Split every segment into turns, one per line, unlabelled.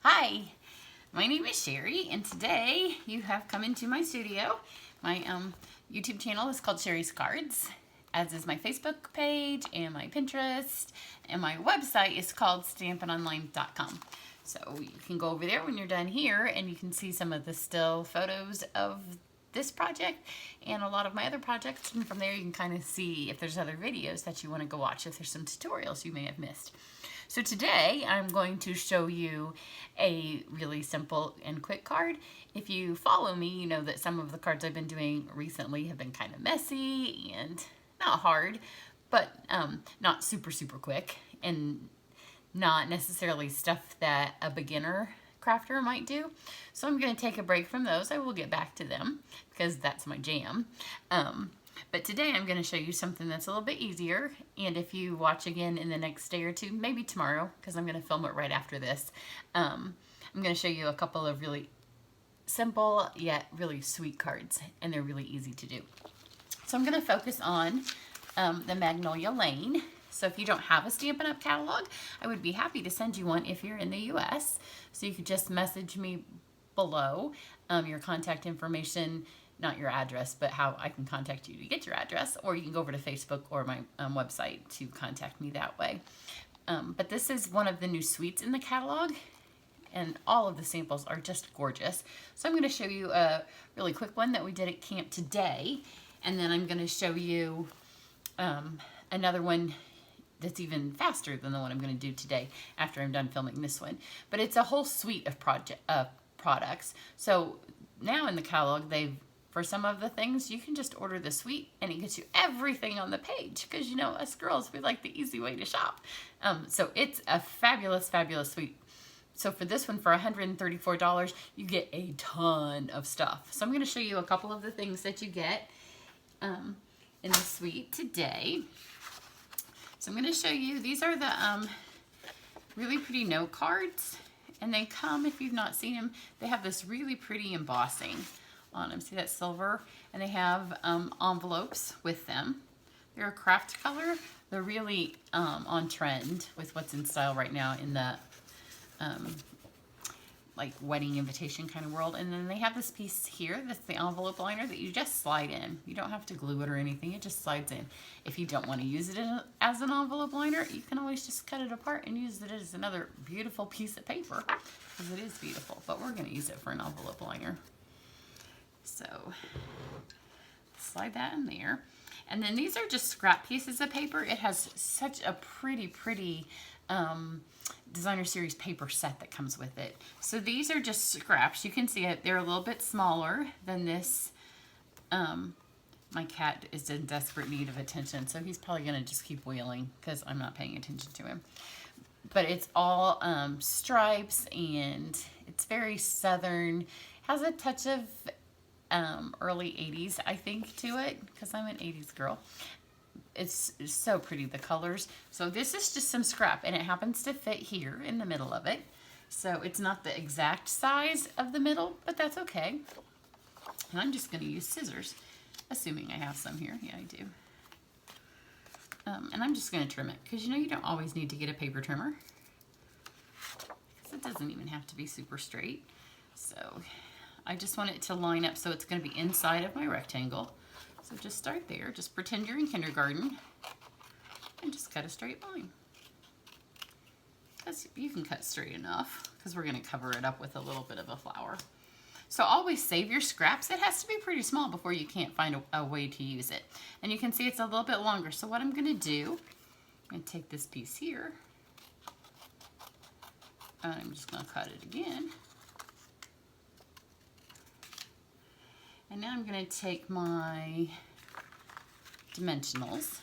Hi, my name is Cheri, and today you have come into my studio. My YouTube channel is called Cheri's Cards, as is my Facebook page and my Pinterest, and my website is called stampinonline.com. So you can go over there when you're done here and you can see some of the still photos of this project and a lot of my other projects, and from there you can kind of see if there's other videos that you want to go watch, if there's some tutorials you may have missed. So today I'm going to show you a really simple and quick card. If you follow me, you know that some of the cards I've been doing recently have been kind of messy and not hard, but not super quick, and not necessarily stuff that a beginner crafter might do. So I'm going to take a break from those. I will get back to them because that's my jam. But today I'm going to show you something that's a little bit easier, and if you watch again in the next day or two, maybe tomorrow, because I'm going to film it right after this, I'm going to show you a couple of really simple yet really sweet cards, and they're really easy to do. So I'm going to focus on the Magnolia Lane. So if you don't have a Stampin' Up! Catalog, I would be happy to send you one if you're in the US. So you could just message me below your contact information, not your address, but how I can contact you to get your address, or you can go over to Facebook or my website to contact me that way. But this is one of the new suites in the catalog, and all of the samples are just gorgeous. So I'm going to show you a really quick one that we did at camp today, and then I'm going to show you another one that's even faster than the one I'm going to do today after I'm done filming this one. But it's a whole suite of products. So now in the catalog, for some of the things, you can just order the suite and it gets you everything on the page, because you know us girls, we like the easy way to shop. So it's a fabulous suite. So for this one, for $134, you get a ton of stuff. So I'm going to show you a couple of the things that you get in the suite today. So I'm going to show you, these are the really pretty note cards, and they come, if you've not seen them, they have this really pretty embossing on them. See that silver? And they have envelopes with them. They're a craft color. They're really on trend with what's in style right now in the like wedding invitation kind of world. And then they have this piece here that's the envelope liner that you just slide in. You don't have to glue it or anything, it just slides in. If you don't want to use it as an envelope liner, you can always just cut it apart and use it as another beautiful piece of paper, because it is beautiful, but we're going to use it for an envelope liner. So slide that in there. And then these are just scrap pieces of paper. It has such a pretty designer series paper set that comes with it. So these are just scraps. You can see it, they're a little bit smaller than this. My cat is in desperate need of attention, so he's probably going to just keep wheeling because I'm not paying attention to him. But it's all stripes, and it's very southern. Has a touch of early 80s, I think, to it, because I'm an 80s girl. It's so pretty, the colors. So this is just some scrap, and it happens to fit here in the middle of it. So it's not the exact size of the middle, but that's okay. And I'm just going to use scissors, assuming I have some here. Yeah, I do. And I'm just going to trim it, because you know you don't always need to get a paper trimmer, because it doesn't even have to be super straight. So I just want it to line up so it's going to be inside of my rectangle. So just start there. Just pretend you're in kindergarten and just cut a straight line. You can cut straight enough, because we're going to cover it up with a little bit of a flower. So always save your scraps. It has to be pretty small before you can't find a way to use it. And you can see it's a little bit longer. So what I'm going to do, I'm going to take this piece here, and I'm just going to cut it again. And now I'm going to take my dimensionals,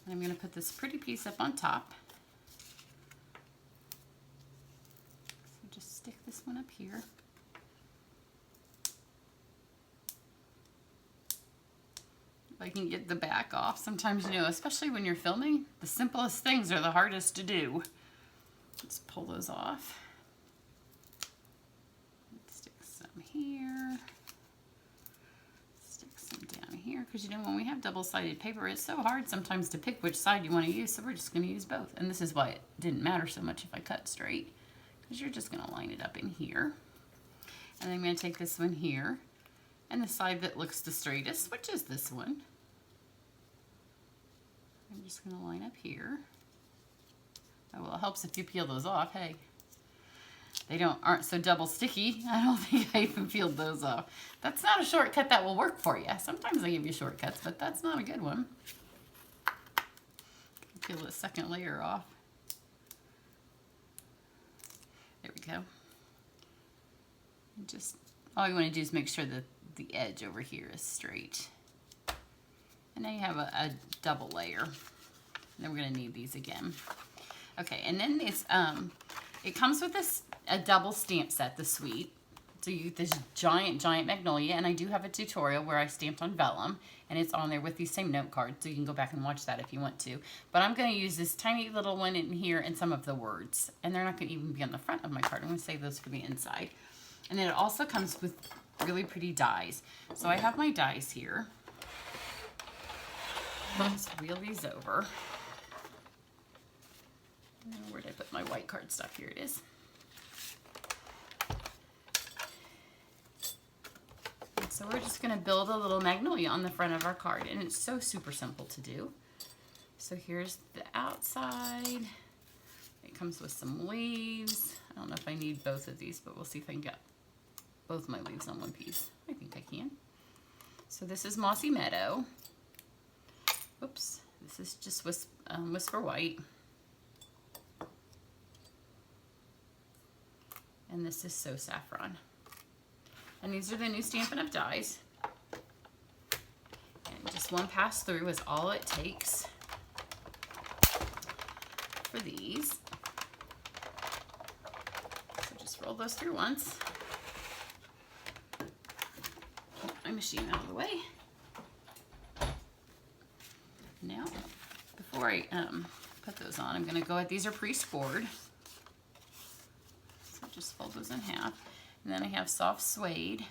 and I'm going to put this pretty piece up on top. So just stick this one up here. If I can get the back off. Sometimes, you know, especially when you're filming, the simplest things are the hardest to do. Let's pull those off. Here, stick some down here, because you know when we have double-sided paper, it's so hard sometimes to pick which side you want to use, so we're just going to use both. And this is why it didn't matter so much if I cut straight, because you're just going to line it up in here. And I'm going to take this one here, and the side that looks the straightest, which is this one, I'm just going to line up here. Oh, well, it helps if you peel those off. Hey, they aren't so double sticky. I don't think I even peeled those off. That's not a shortcut that will work for you. Sometimes I give you shortcuts, but that's not a good one. Peel the second layer off. There we go. And just all you want to do is make sure that the edge over here is straight. And now you have a double layer. And then we're going to need these again. Okay, and then this, it comes with a double stamp set, the suite. So you get this giant Magnolia, and I do have a tutorial where I stamped on vellum, and it's on there with these same note cards, so you can go back and watch that if you want to. But I'm going to use this tiny little one in here and some of the words, and they're not going to even be on the front of my card. I'm going to save those for the inside. And then it also comes with really pretty dies. So I have my dies here. Let's wheel these over. Where did I put my white card stuff? Here it is. So we're just going to build a little magnolia on the front of our card, and it's so super simple to do. So here's the outside. It comes with some leaves. I don't know if I need both of these, but we'll see if I can get both my leaves on one piece. I think I can. So this is Mossy Meadow. Oops, this is just Whisper White. And this is So Saffron. And these are the new Stampin' Up! Dies. And just one pass through is all it takes for these. So just roll those through once. Get my machine out of the way. Now, before I put those on, I'm going to go ahead. These are pre-scored. So just fold those in half. And then I have soft suede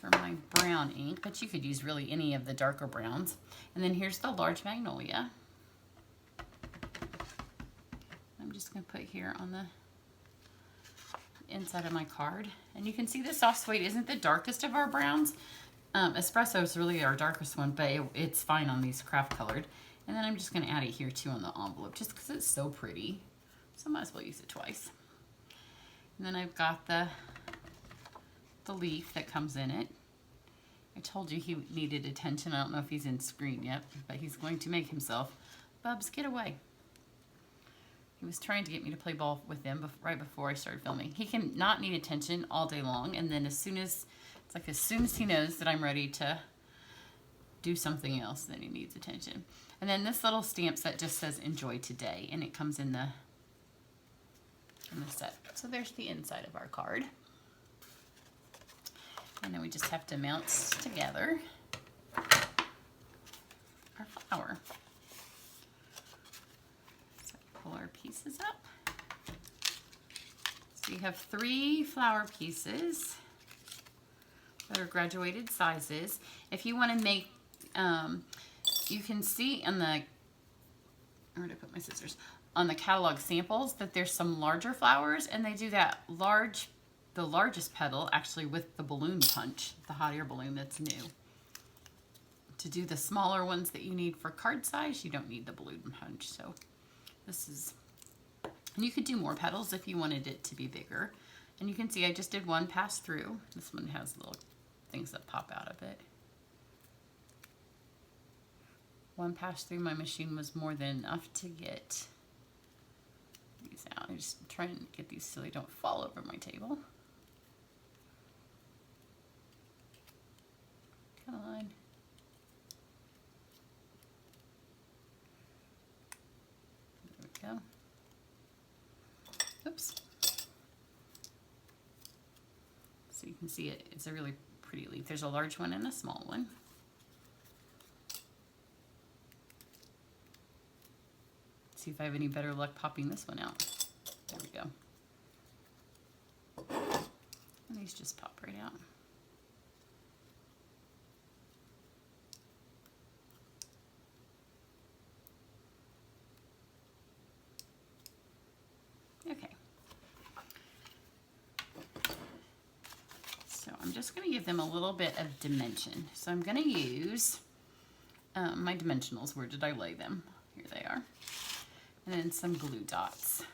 for my brown ink, but you could use really any of the darker browns. And then here's the large Magnolia. I'm just going to put here on the inside of my card. And you can see the soft suede isn't the darkest of our browns. Espresso is really our darkest one, but it's fine on these craft colored. And then I'm just going to add it here too on the envelope, just because it's so pretty. So I might as well use it twice. And then I've got the leaf that comes in it. I told you he needed attention. I don't know if he's in screen yet, but he's going to make himself. Bubs, get away. He was trying to get me to play ball with him right before I started filming. He can not need attention all day long, and then as soon as he knows that I'm ready to do something else, then he needs attention. And then this little stamp set just says Enjoy Today, and it comes in the set. So there's the inside of our card. And then we just have to mount together our flower. So pull our pieces up. So you have 3 flower pieces that are graduated sizes. If you want to make, you can see in the, where did I put my scissors? On the catalog samples that there's some larger flowers, and they do the largest petal actually with the balloon punch, the hot air balloon that's new. To do the smaller ones that you need for card size, you don't need the balloon punch. So this is, and you could do more petals if you wanted it to be bigger. And you can see I just did one pass through. This one has little things that pop out of it. One pass through my machine was more than enough to get these out. I'm just trying to get these so they don't fall over my table. Come on. There we go. Oops. So you can see it. It's a really pretty leaf. There's a large one and a small one. See if I have any better luck popping this one out. There we go. And these just pop right out. just going to give them a little bit of dimension. So I'm going to use my dimensionals. Where did I lay them? Here they are. And then some glue dots.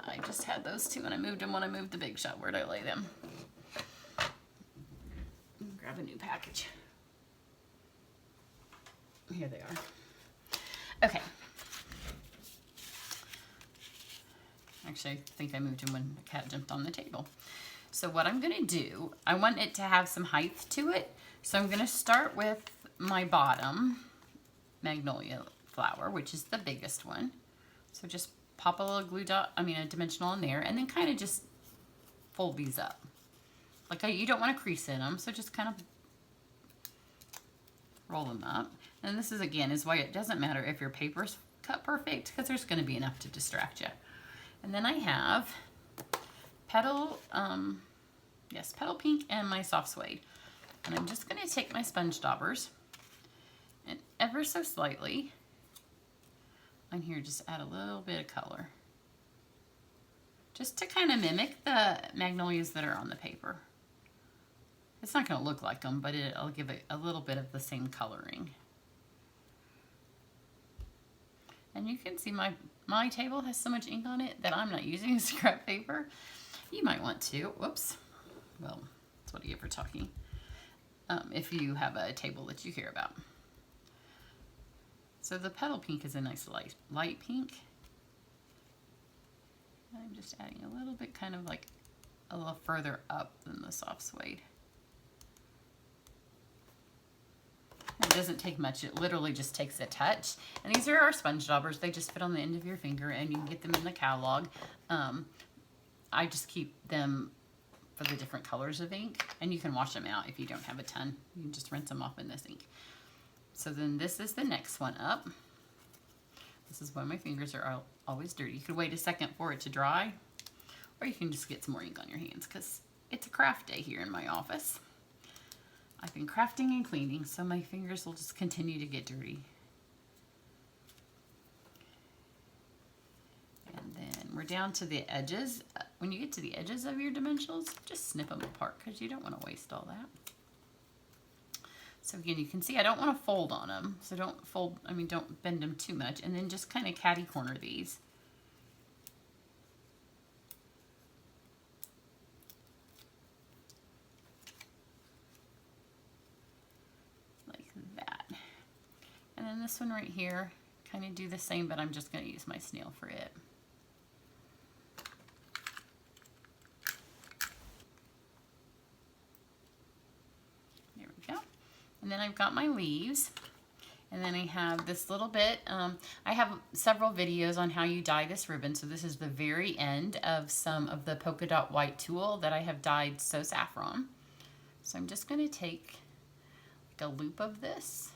I just had those two and I moved them when I moved the Big Shot. Where'd I lay them? Grab a new package. Here they are. Okay. Actually, I think I moved him when the cat jumped on the table. So what I'm going to do, I want it to have some height to it. So I'm going to start with my bottom Magnolia flower, which is the biggest one. So just pop a little glue dot, a dimensional in there, and then kind of just fold these up. Like you don't want to crease in them, so just kind of roll them up. And this is, again, is why it doesn't matter if your paper's cut perfect, because there's going to be enough to distract you. And then I have petal pink and my soft suede. And I'm just going to take my sponge daubers and ever so slightly on here, just add a little bit of color. Just to kind of mimic the magnolias that are on the paper. It's not going to look like them, but I'll give it a little bit of the same coloring. And you can see my table has so much ink on it that I'm not using scrap paper. You might want to, whoops, well, that's what I get for talking, if you have a table that you care about. So the petal pink is a nice light pink. I'm just adding a little bit, kind of like a little further up than the soft suede. It doesn't take much, it literally just takes a touch. And these are our sponge daubers. They just fit on the end of your finger and you can get them in the catalog. I just keep them for the different colors of ink, and you can wash them out if you don't have a ton. You can just rinse them off in this ink. So then this is the next one up. This is why my fingers are always dirty. You could wait a second for it to dry, or you can just get some more ink on your hands because it's a craft day here in my office. I've been crafting and cleaning, so my fingers will just continue to get dirty. And then we're down to the edges. When you get to the edges of your dimensionals, just snip them apart because you don't want to waste all that. So again, you can see I don't want to fold on them. So don't bend them too much. And then just kind of catty corner these. Like that. And then this one right here, kind of do the same, but I'm just going to use my snail for it. And then I've got my leaves, and then I have this little bit, I have several videos on how you dye this ribbon, so this is the very end of some of the polka dot white tulle that I have dyed so saffron. So I'm just going to take like a loop of this.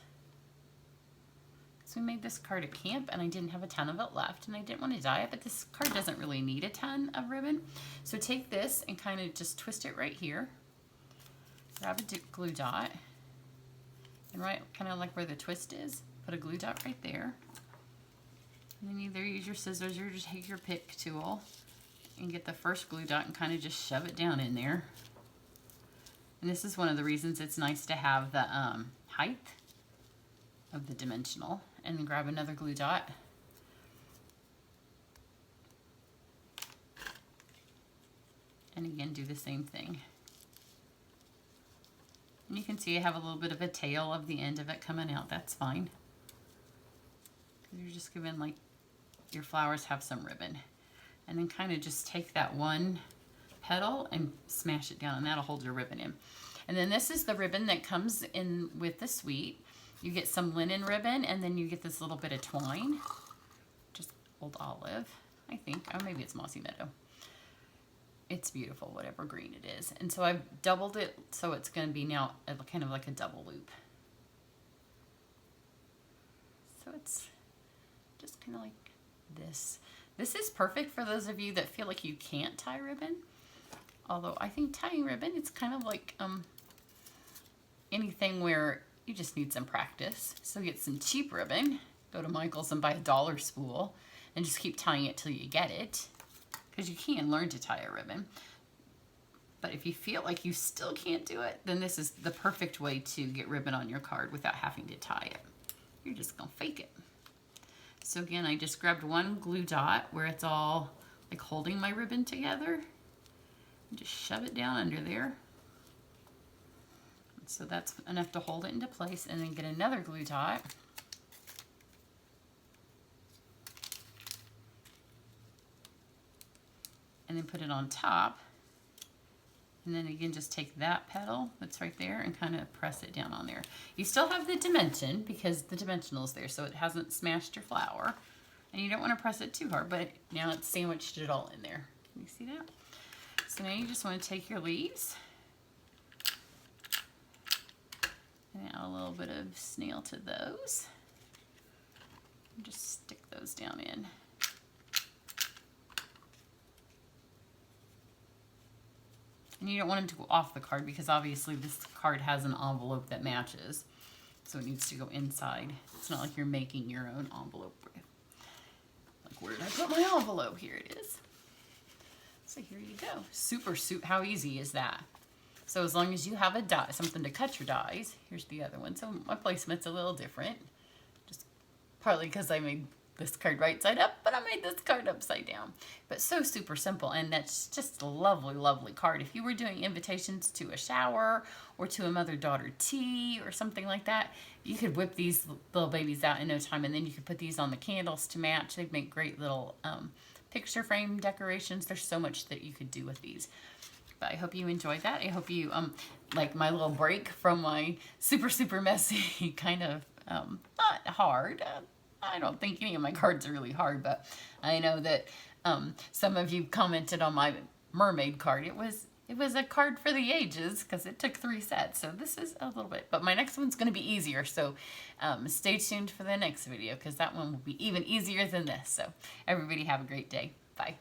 So we made this card at camp and I didn't have a ton of it left and I didn't want to dye it, but this card doesn't really need a ton of ribbon. So take this and kind of just twist it right here, grab a glue dot, and right kind of like where the twist is, put a glue dot right there. And then either use your scissors or just take your pick tool and get the first glue dot and kind of just shove it down in there. And this is one of the reasons it's nice to have the height of the dimensional. And then grab another glue dot. And again, do the same thing. And you can see I have a little bit of a tail of the end of it coming out. That's fine. You're just giving, like, your flowers have some ribbon. And then kind of just take that one petal and smash it down, and that'll hold your ribbon in. And then this is the ribbon that comes in with the suite. You get some linen ribbon, and then you get this little bit of twine. Just old olive, I think. Oh, maybe it's mossy meadow. It's beautiful, whatever green it is. And so I've doubled it, so it's going to be now kind of like a double loop. So it's just kind of like this. This is perfect for those of you that feel like you can't tie ribbon. Although I think tying ribbon, it's kind of like anything where you just need some practice. So get some cheap ribbon, go to Michael's and buy a dollar spool, and just keep tying it till you get it. Because you can learn to tie a ribbon. But if you feel like you still can't do it, then this is the perfect way to get ribbon on your card without having to tie it. You're just gonna fake it. So again, I just grabbed one glue dot where it's all like holding my ribbon together. And just shove it down under there. So that's enough to hold it into place, and then get another glue dot. And then put it on top. And then again, just take that petal that's right there and kind of press it down on there. You still have the dimension because the dimensional is there, so it hasn't smashed your flower. And you don't want to press it too hard, but now it's sandwiched it all in there. Can you see that? So now you just want to take your leaves and add a little bit of snail to those. And just stick those down in. And you don't want them to go off the card because obviously this card has an envelope that matches. So it needs to go inside. It's not like you're making your own envelope. Like, where did I put my envelope? Here it is. So here you go. Super, how easy is that? So as long as you have a die, something to cut your dies. Here's the other one. So my placement's a little different. Just partly because I made this card right side up, but I made this card upside down. But so super simple, and that's just a lovely, lovely card. If you were doing invitations to a shower or to a mother-daughter tea or something like that, you could whip these little babies out in no time, and then you could put these on the candles to match. They'd make great little picture frame decorations. There's so much that you could do with these. But I hope you enjoyed that. I hope you like my little break from my super, super messy kind of not hard. I don't think any of my cards are really hard, but I know that some of you commented on my mermaid card. It was a card for the ages because it took 3 sets. So this is a little bit, but my next one's going to be easier. So stay tuned for the next video because that one will be even easier than this. So everybody have a great day. Bye.